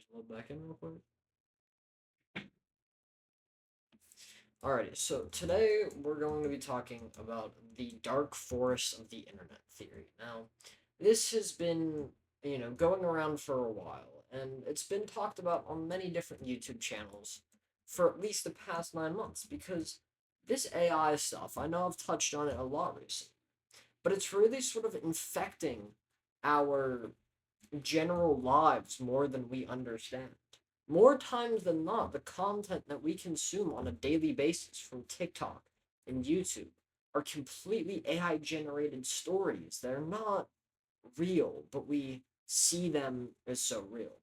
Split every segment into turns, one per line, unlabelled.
just load back in real quick. Alrighty, so today we're going to be talking about the dark forest of the internet theory. Now, this has been, going around for a while, and it's been talked about on many different YouTube channels for at least the past 9 months, because this AI stuff, I know I've touched on it a lot recently, but it's really sort of infecting our general lives more than we understand. More times than not, the content that we consume on a daily basis from TikTok and YouTube are completely AI generated stories. They're not real, but we see them as so real.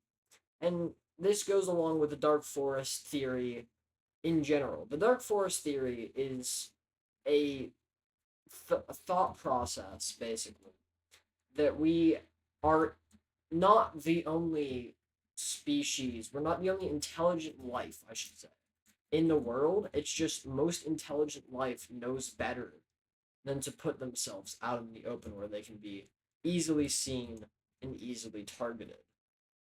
And this goes along with the dark forest theory in general. The dark forest theory is a, a thought process, basically, that we are not the only species, we're not the only intelligent life, I should say, in the world. It's just most intelligent life knows better than to put themselves out in the open where they can be easily seen and easily targeted.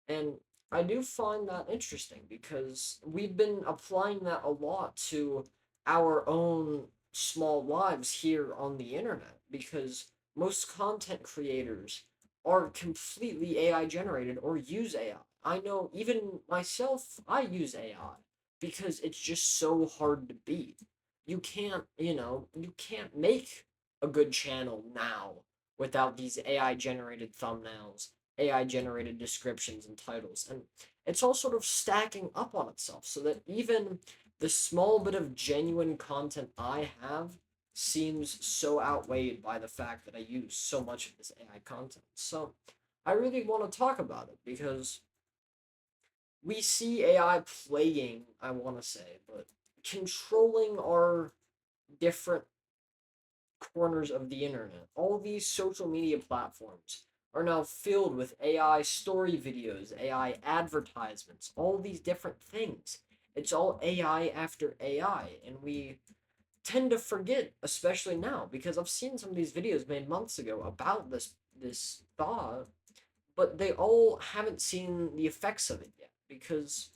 And I do find that interesting because we've been applying that a lot to our own small lives here on the internet because most content creators are completely AI generated or use AI. I know even myself, I use AI because it's just so hard to beat. You can't make a good channel now without these AI generated thumbnails, AI generated descriptions and titles. And it's all sort of stacking up on itself so that even the small bit of genuine content I have seems so outweighed by the fact that I use so much of this AI content. So I really want to talk about it because we see AI playing, I want to say, but controlling our different corners of the internet. All these social media platforms are now filled with AI story videos, AI advertisements, all these different things. It's all AI after AI, and we tend to forget, especially now, because I've seen some of these videos made months ago about this thought, but they all haven't seen the effects of it yet because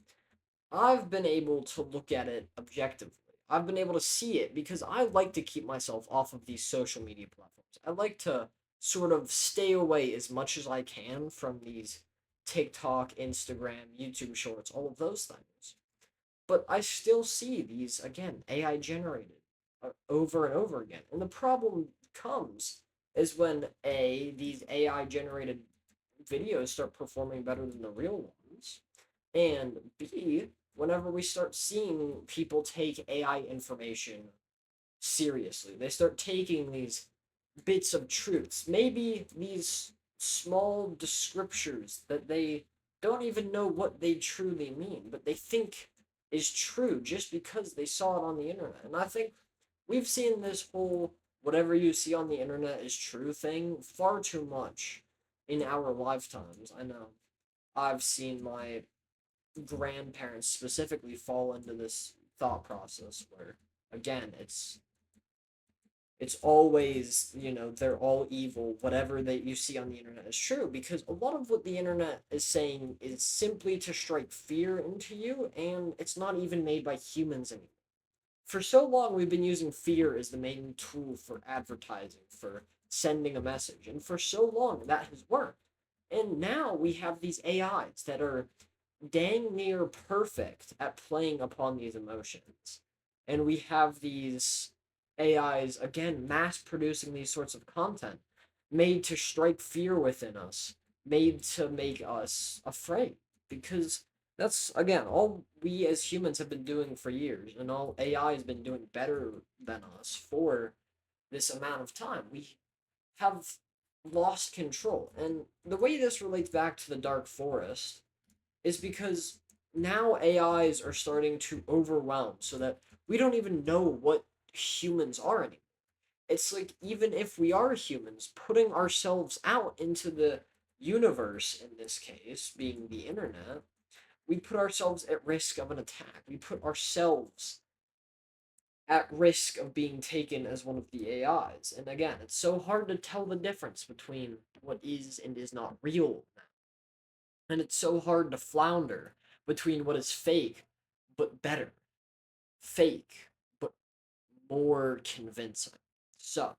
I've been able to look at it objectively. I've been able to see it because I like to keep myself off of these social media platforms. I like to sort of stay away as much as I can from these TikTok, Instagram, YouTube shorts, all of those things. But I still see these, again, AI generated over and over again. And the problem comes is when these AI generated videos start performing better than the real ones, and B, whenever we start seeing people take AI information seriously, they start taking these bits of truths, maybe these small descriptors that they don't even know what they truly mean, but they think is true just because they saw it on the internet. And I think we've seen this whole whatever you see on the internet is true thing far too much in our lifetimes. I know I've seen my grandparents specifically fall into this thought process where again it's always, they're all evil, whatever that you see on the internet is true, because a lot of what the internet is saying is simply to strike fear into you, and it's not even made by humans anymore. For so long we've been using fear as the main tool for advertising, for sending a message, and for so long that has worked. And now we have these AIs that are dang near perfect at playing upon these emotions. And we have these AIs, again, mass producing these sorts of content made to strike fear within us, made to make us afraid. Because that's, again, all we as humans have been doing for years, and all AI has been doing better than us for this amount of time. We have lost control. And the way this relates back to the Dark Forest is because now AIs are starting to overwhelm so that we don't even know what humans are anymore. It's like even if we are humans, putting ourselves out into the universe, in this case, being the internet, we put ourselves at risk of an attack. We put ourselves at risk of being taken as one of the AIs. And again, it's so hard to tell the difference between what is and is not real now. And it's so hard to flounder between what is fake but better, fake but more convincing. So,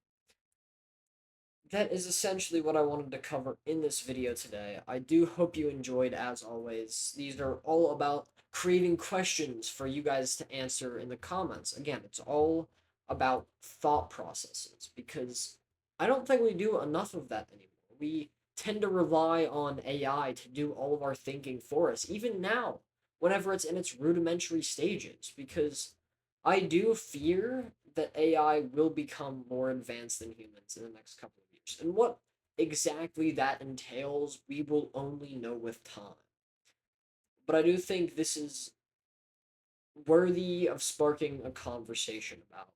that is essentially what I wanted to cover in this video today. I do hope you enjoyed, as always. These are all about creating questions for you guys to answer in the comments. Again, it's all about thought processes because I don't think we do enough of that anymore. We tend to rely on AI to do all of our thinking for us, even now, whenever it's in its rudimentary stages, because I do fear that AI will become more advanced than humans in the next couple of years. And what exactly that entails, we will only know with time. But I do think this is worthy of sparking a conversation about.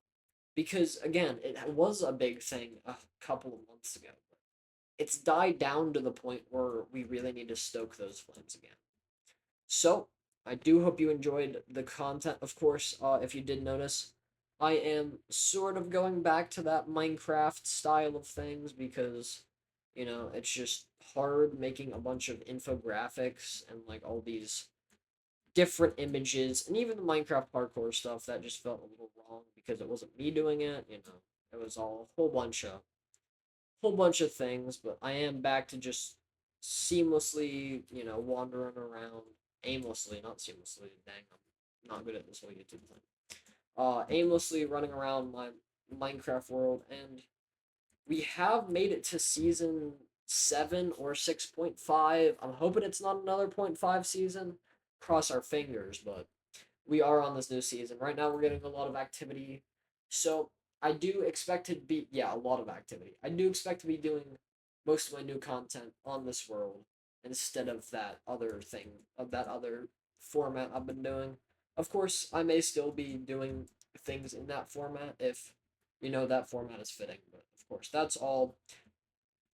Because, again, it was a big thing a couple of months ago. But it's died down to the point where we really need to stoke those flames again. So, I do hope you enjoyed the content. Of course, if you did notice, I am sort of going back to that Minecraft style of things because, it's just hard making a bunch of infographics and like all these different images and even the Minecraft parkour stuff that just felt a little wrong because it wasn't me doing it. It was all a whole bunch of things, but I am back to just seamlessly, wandering around aimlessly, not seamlessly. Dang, I'm not good at this whole YouTube thing. Aimlessly running around my Minecraft world, and we have made it to season 7 or 6.5. I'm hoping it's not another point 0.5 season. Cross our fingers, but we are on this new season. Right now, we're getting a lot of activity. So I do expect to be, yeah, a lot of activity. I do expect to be doing most of my new content on this world instead of that other thing, of that other format I've been doing. Of course, I may still be doing things in that format if, that format is fitting. But of course, that's all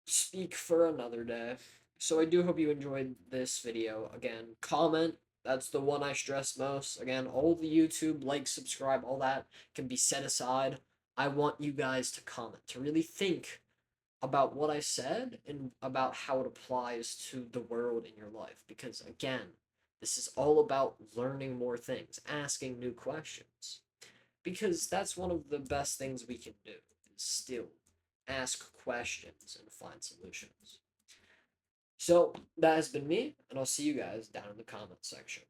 speak for another day. So I do hope you enjoyed this video. Again, comment. That's the one I stress most. Again, all the YouTube, like, subscribe, all that can be set aside. I want you guys to comment, to really think about what I said and about how it applies to the world in your life. Because again, this is all about learning more things, asking new questions. Because that's one of the best things we can do, is still ask questions and find solutions. So that has been me, and I'll see you guys down in the comment section.